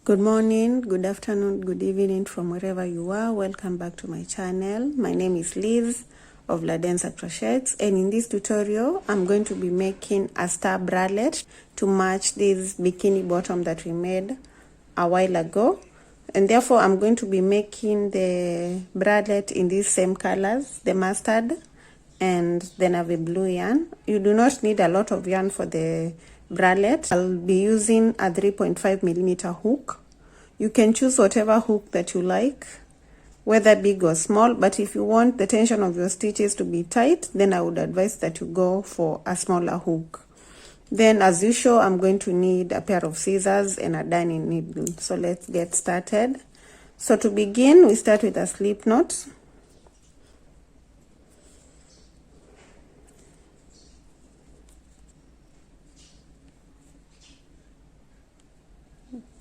Good morning, good afternoon, good evening from wherever you are. Welcome back to my channel. My name is Liz of Ladensercrotchets, and in this tutorial I'm going to be making a star bralette to match this bikini bottom that we made a while ago. And therefore I'm going to be making the bralette in these same colors, the mustard and the navy blue yarn. You do not need a lot of yarn for the bralette. I'll be using a 3.5mm hook. You can choose whatever hook that you like, whether big or small, but if you want the tension of your stitches to be tight, then I would advise that you go for a smaller hook. Then as usual, I'm going to need a pair of scissors and a darning needle. So let's get started. So to begin, we start with a slip knot.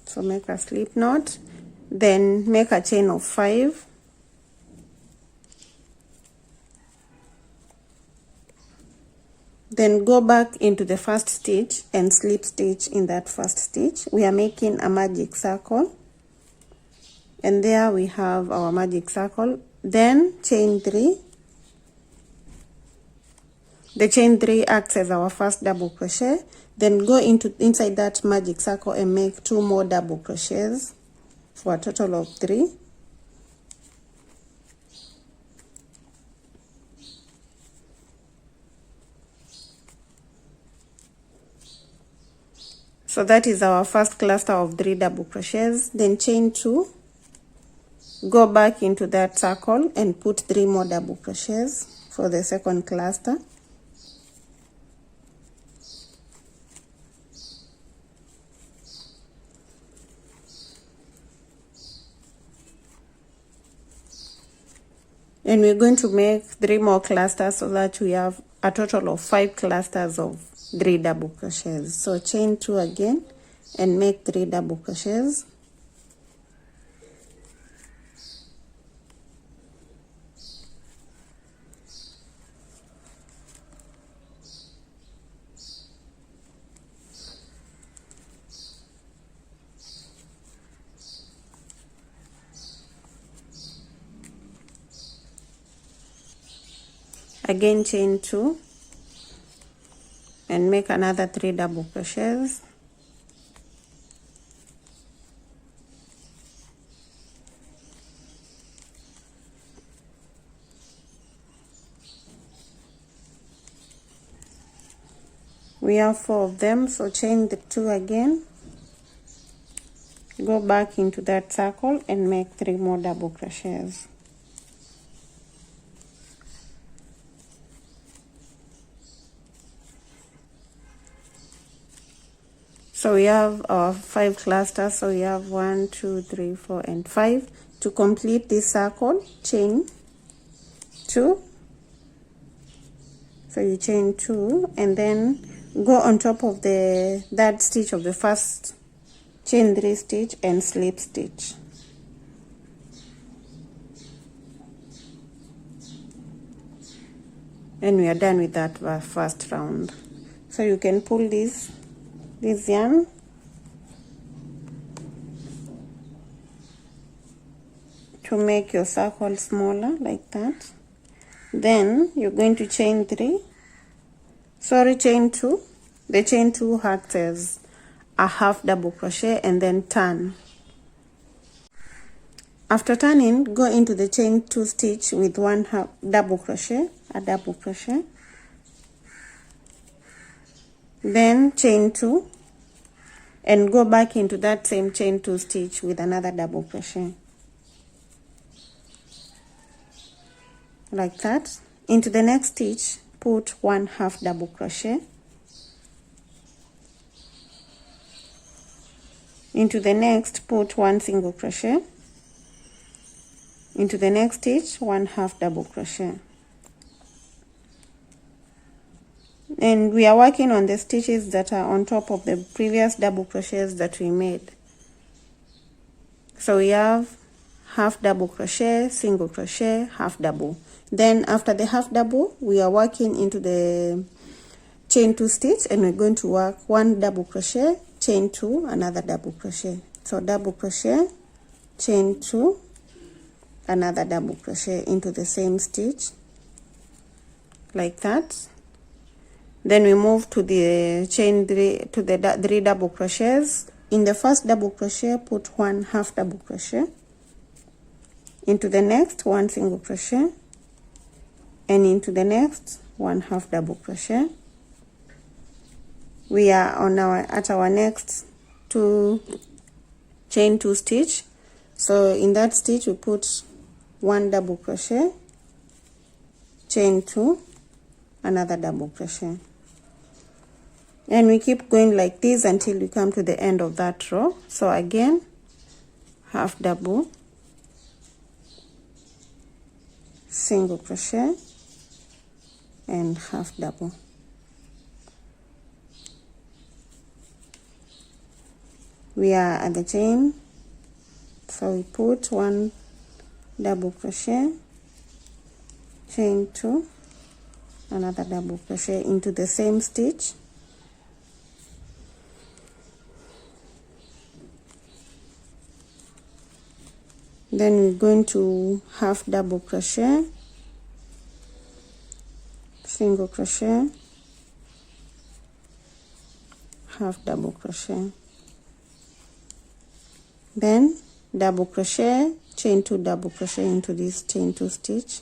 So make a slip knot, then make a chain of 5. Then go back into the first stitch and slip stitch in that first stitch. We are making a magic circle, and there we have our magic circle. Then chain 3. The chain 3 acts as our first double crochet. Then go inside that magic circle and make 2 more double crochets for a total of 3. So that is our first cluster of 3 double crochets. Then chain 2, go back into that circle and put 3 more double crochets for the second cluster. And we're going to make 3 more clusters so that we have a total of 5 clusters of 3 double crochets. So chain 2 again and make 3 double crochets. Again chain 2 and make another 3 double crochets. We have 4 of them, so chain the 2 again, go back into that circle and make 3 more double crochets. So we have our 5 clusters, so we have 1, 2, 3, 4, and 5. To complete this circle, chain 2. So you chain 2 and then go on top of that stitch of the first chain 3 stitch and slip stitch. And we are done with that first round. So you can pull this yarn to make your circle smaller like that. Then you're going to chain 2. The chain 2 acts as a half double crochet and then turn. After turning, go into the chain 2 stitch with 1 half double crochet, a double crochet. Then chain 2 and go back into that same chain 2 stitch with another double crochet like that. Into the next stitch, put 1 half double crochet. Into the next, put 1 single crochet. Into the next stitch, 1 half double crochet. And we are working on the stitches that are on top of the previous double crochets that we made. So we have half double crochet, single crochet, half double. Then after the half double, we are working into the chain 2 stitch and we're going to work 1 double crochet, chain 2, another double crochet. So double crochet, chain 2, another double crochet into the same stitch like that. Then we move to the chain 3 to the 3 double crochets. In the first double crochet, put 1 half double crochet, into the next 1 single crochet, and into the next 1 half double crochet. We are on our next chain 2 stitch. So in that stitch we put 1 double crochet, chain 2, another double crochet, and we keep going like this until we come to the end of that row. So again, half double, single crochet, and half double. We are at the chain, so we put 1 double crochet, chain 2, another double crochet into the same stitch, then we're going to half double crochet, single crochet, half double crochet, then double crochet, chain 2, double crochet into this chain 2 stitch,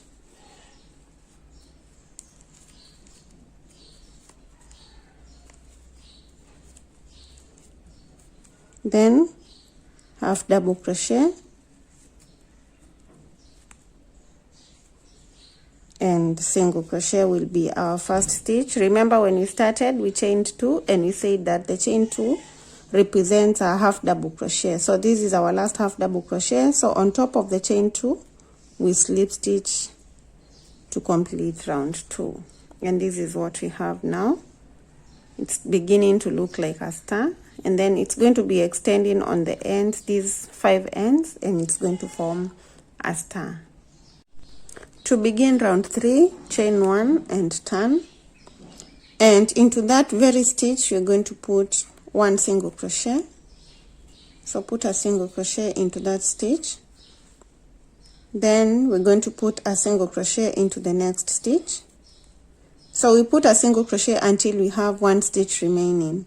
then half double crochet, and single crochet will be our first stitch. Remember, when we started we chained 2 and we said that the chain 2 represents a half double crochet. So this is our last half double crochet. So on top of the chain 2 we slip stitch to complete round 2, and this is what we have now. It's beginning to look like a star, and then it's going to be extending on the ends, these 5 ends, and it's going to form a star. To begin round 3, chain 1 and turn, and into that very stitch you're going to put 1 single crochet. So put a single crochet into that stitch, then we're going to put a single crochet into the next stitch. So we put a single crochet until we have 1 stitch remaining,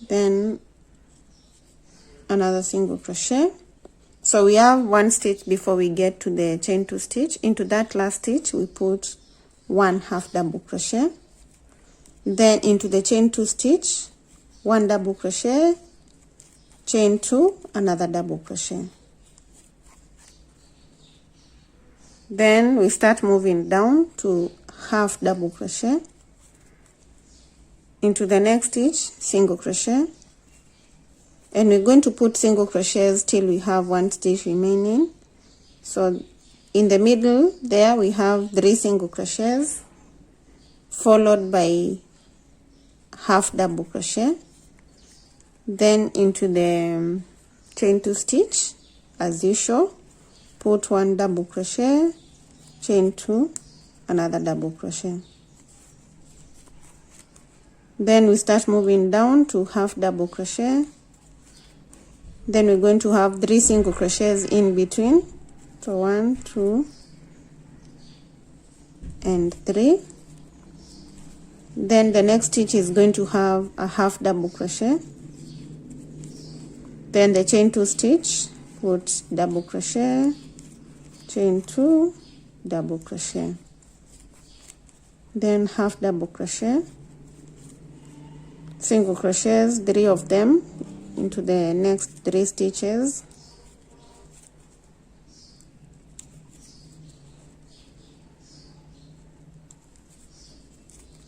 then another single crochet. So we have 1 stitch before we get to the chain 2 stitch. Into that last stitch we put 1 half double crochet, then into the chain 2 stitch 1 double crochet, chain 2, another double crochet. Then we start moving down to half double crochet, into the next stitch single crochet, and we're going to put single crochets till we have 1 stitch remaining. So in the middle there we have 3 single crochets followed by half double crochet, then into the chain 2 stitch as usual, put 1 double crochet, chain 2, another double crochet. Then we start moving down to half double crochet, then we're going to have 3 single crochets in between. So 1, 2, and 3. Then the next stitch is going to have a half double crochet, then the chain 2 stitch, put double crochet, chain 2, double crochet, then half double crochet, single crochets, 3 of them into the next 3 stitches,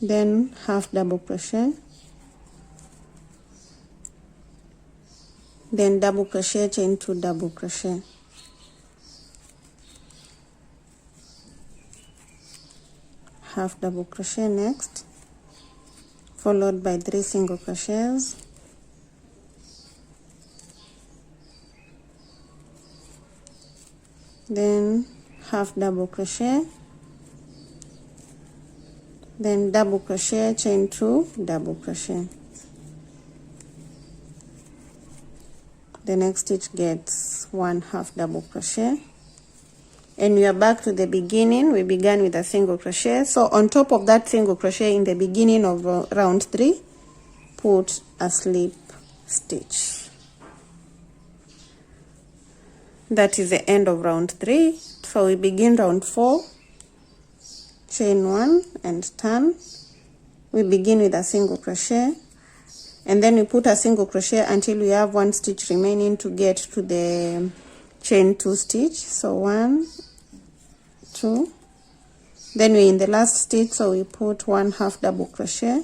then half double crochet, then double crochet, chain 2, double crochet, half double crochet next, followed by 3 single crochets, then half double crochet, then double crochet, chain 2, double crochet. the next stitch gets 1/2 double crochet, and we are back to the beginning. We began with a single crochet, so on top of that single crochet in the beginning of round 3, put a slip stitch. That is the end of round 3. So we begin round 4, chain 1 and turn. We begin with a single crochet, and then we put a single crochet until we have 1 stitch remaining to get to the chain 2 stitch. So 1, 2, then we're in the last stitch, so we put 1/2 double crochet.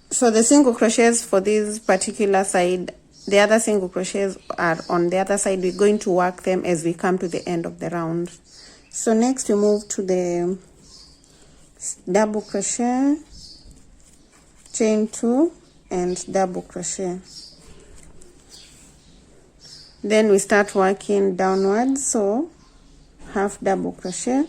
So the single crochets for this particular side, the other single crochets are on the other side. We're going to work them as we come to the end of the round. So next we move to the double crochet, chain 2 and double crochet. Then we start working downwards, so 1/2 double crochet.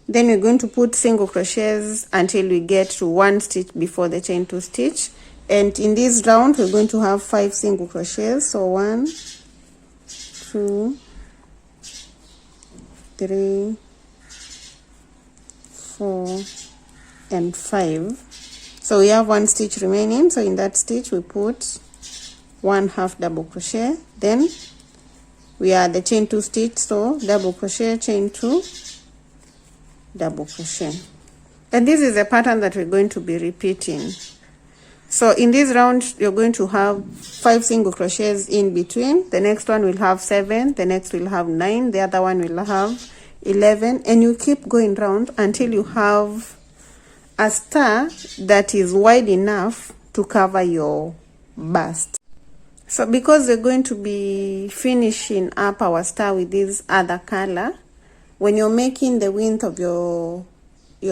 Then we're going to put single crochets until we get to 1 stitch before the chain 2 stitch. And in this round we're going to have 5 single crochets. So 1, 2, 3, 4 and 5. So we have 1 stitch remaining. So in that stitch we put 1/2 double crochet. Then we are the chain 2 stitch, so double crochet, chain 2, double crochet. And this is a pattern that we're going to be repeating. So in this round you're going to have 5 single crochets in between. The next one will have 7, the next will have 9, the other one will have 11, and you keep going round until you have a star that is wide enough to cover your bust. So because we're going to be finishing up our star with this other color, when you're making the width of your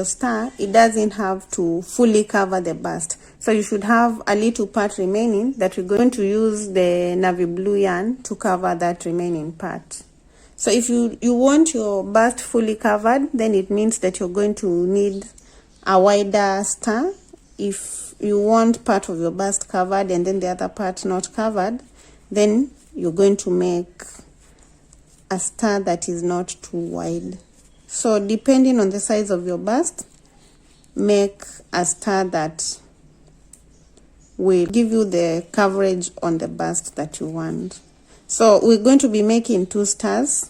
star, it doesn't have to fully cover the bust. So you should have a little part remaining that we're going to use the navy blue yarn to cover that remaining part. So if you want your bust fully covered, then it means that you're going to need a wider star. If you want part of your bust covered and then the other part not covered, then you're going to make a star that is not too wide. So depending on the size of your bust, make a star that will give you the coverage on the bust that you want. So we're going to be making 2 stars,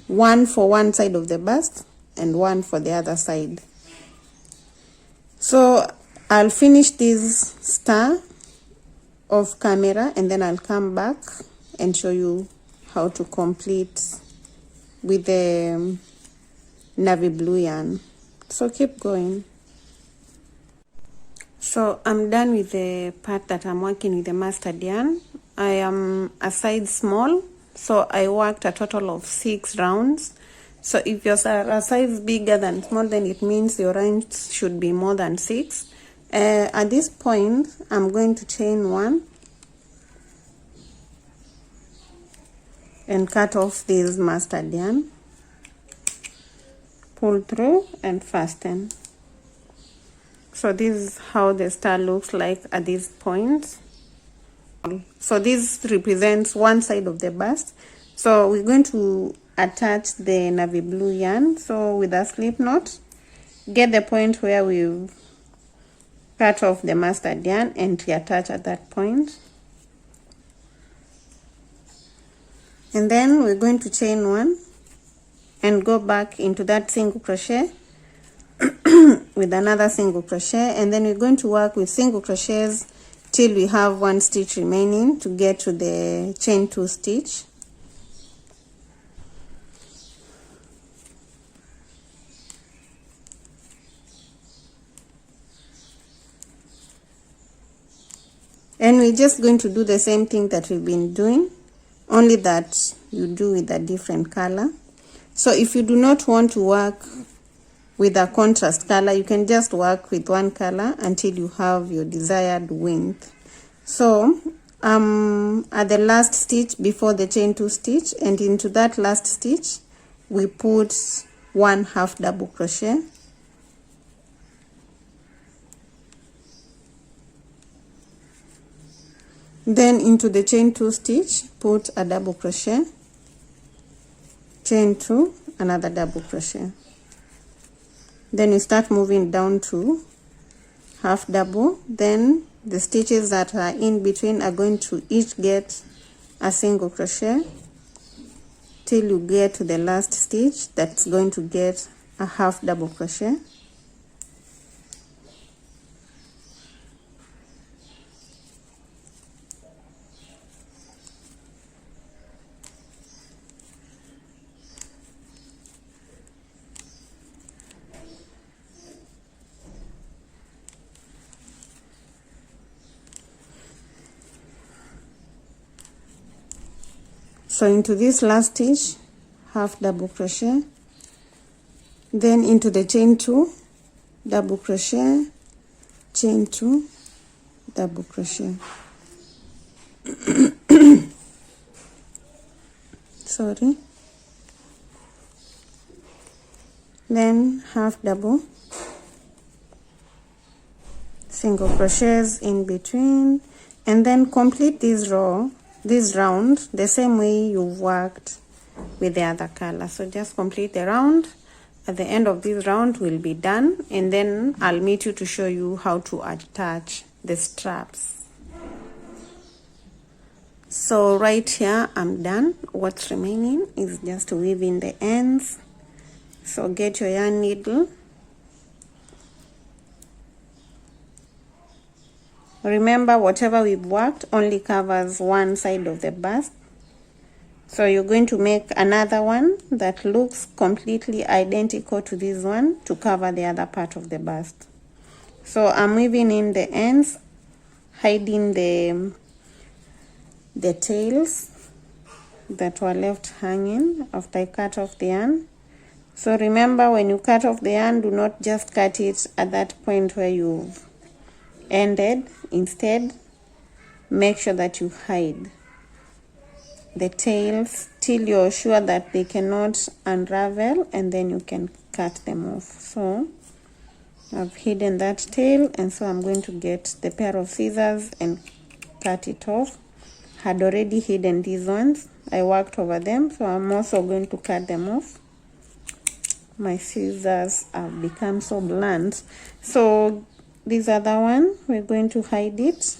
one for one side of the bust and one for the other side. So I'll finish this star off camera and then I'll come back and show you how to complete with the navy blue yarn. So keep going. So I'm done with the part that I'm working with the mustard yarn. I am a size small, so I worked a total of 6 rounds. So if you're a size bigger than small, then it means your rounds should be more than 6. At this point I'm going to chain 1 and cut off this mustard yarn, pull through and fasten. So this is how the star looks like at this point. So this represents one side of the bust. So we're going to attach the navy blue yarn. So with a slip knot, get the point where we've cut off the mustard yarn and reattach at that point. And then we're going to chain 1 and go back into that single crochet with another single crochet, and then we're going to work with single crochets till we have 1 stitch remaining to get to the chain 2 stitch. And we're just going to do the same thing that we've been doing, only that you do with a different color. So if you do not want to work with a contrast color, you can just work with one color until you have your desired width. So at the last stitch before the chain 2 stitch, and into that last stitch we put 1/2 double crochet, Then into the chain 2 stitch, put a double crochet, chain 2, another double crochet. Then you start moving down to half double. Then the stitches that are in between are going to each get a single crochet till you get to the last stitch that's going to get a half double crochet. So into this last stitch, half double crochet, then into the chain 2, double crochet, chain 2, double crochet. Sorry. Then half double, single crochets in between, and then complete this round the same way you've worked with the other color. So just complete the round. At the end of this round will be done, and then I'll meet you to show you how to attach the straps. So right here I'm done. What's remaining is just to weave in the ends. So get your yarn needle. Remember, whatever we've worked only covers one side of the bust. So you're going to make another one that looks completely identical to this one to cover the other part of the bust. So I'm weaving in the ends, hiding the tails that were left hanging after I cut off the yarn. So remember, when you cut off the yarn, do not just cut it at that point where you've ended. Instead, make sure that you hide the tails till you're sure that they cannot unravel, and then you can cut them off. So I've hidden that tail, and so I'm going to get the pair of scissors and cut it off. Had already hidden these ones, I worked over them, so I'm also going to cut them off. My scissors have become so blunt. So this other one, we're going to hide it.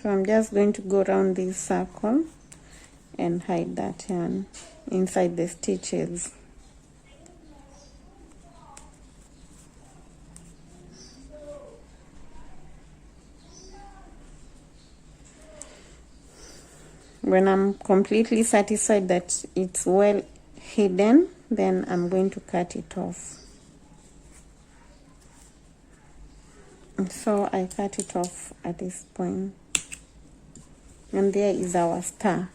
So I'm just going to go around this circle and hide that yarn inside the stitches. When I'm completely satisfied that it's well hidden, then I'm going to cut it off. And so I cut it off at this point. And there is our star.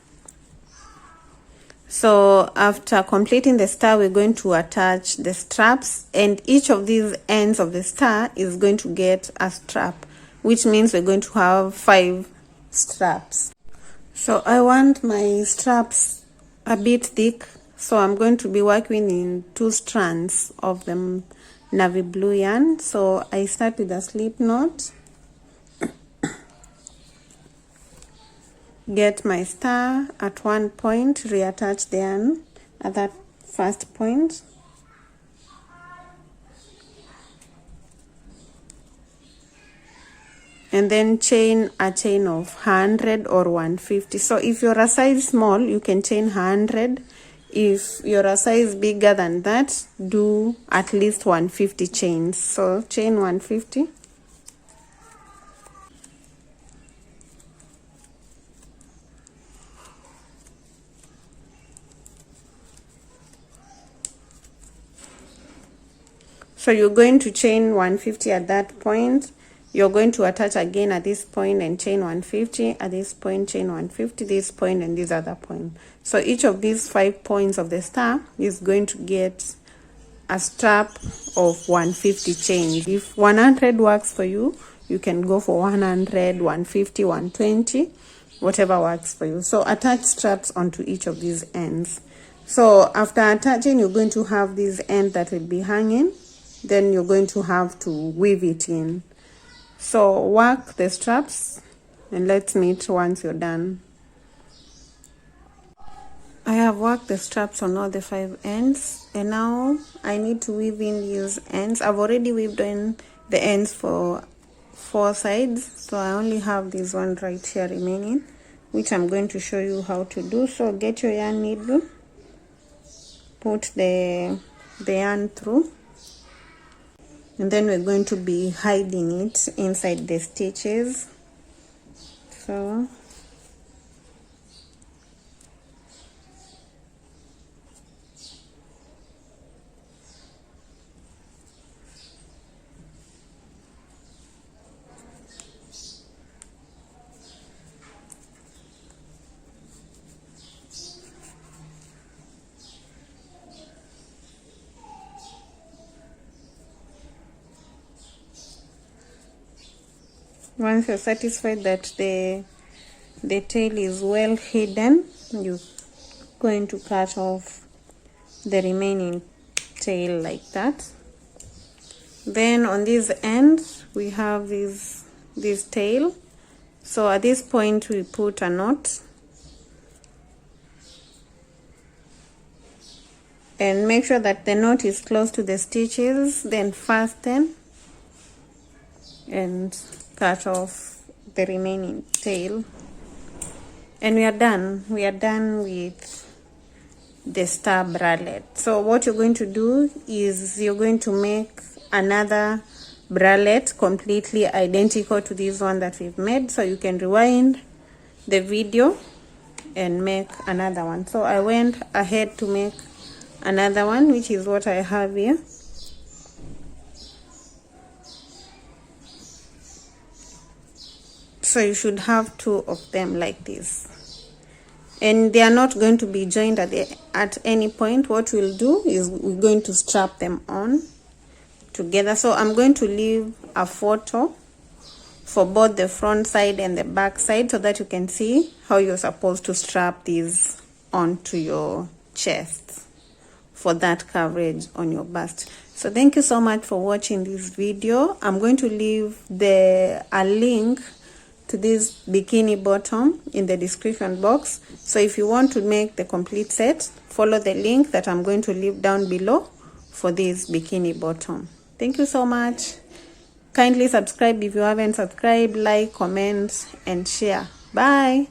So after completing the star, we're going to attach the straps, and each of these ends of the star is going to get a strap, which means we're going to have 5 straps. So I want my straps a bit thick, so I'm going to be working in 2 strands of the navy blue yarn. So I start with a slip knot, get my star at one point, reattach the yarn at that first point, and then chain a chain of 100 or 150. So if you're a size small, you can chain 100. If you're a size bigger than that, do at least 150 chains. So chain 150. So you're going to chain 150 at that point. You're going to attach again at this point and chain 150, at this point chain 150, this point and this other point. So each of these 5 points of the star is going to get a strap of 150 chains. If 100 works for you, you can go for 100, 150, 120, whatever works for you. So attach straps onto each of these ends. So after attaching, you're going to have this end that will be hanging. then you're going to have to weave it in. So work the straps and let's meet once you're done. I have worked the straps on all the 5 ends, and now I need to weave in these ends. I've already weaved in the ends for 4 sides, so I only have this one right here remaining, which I'm going to show you how to do. So get your yarn needle, put the yarn through, and then we're going to be hiding it inside the stitches. So once you're satisfied that the tail is well hidden, you're going to cut off the remaining tail like that. Then on this end we have this tail, so at this point we put a knot and make sure that the knot is close to the stitches, then fasten and cut off the remaining tail, and we are done with the star bralette. So what you're going to do is you're going to make another bralette completely identical to this one that we've made. So you can rewind the video and make another one. So I went ahead to make another one, which is what I have here. So you should have 2 of them like this, and they are not going to be joined at any point. What we'll do is we're going to strap them on together. So I'm going to leave a photo for both the front side and the back side so that you can see how you're supposed to strap these onto your chest for that coverage on your bust. So thank you so much for watching this video. I'm going to leave a link to this bikini bottom in the description box. So if you want to make the complete set, follow the link that I'm going to leave down below for this bikini bottom. Thank you so much. Kindly subscribe if you haven't subscribed, like, comment and share. Bye.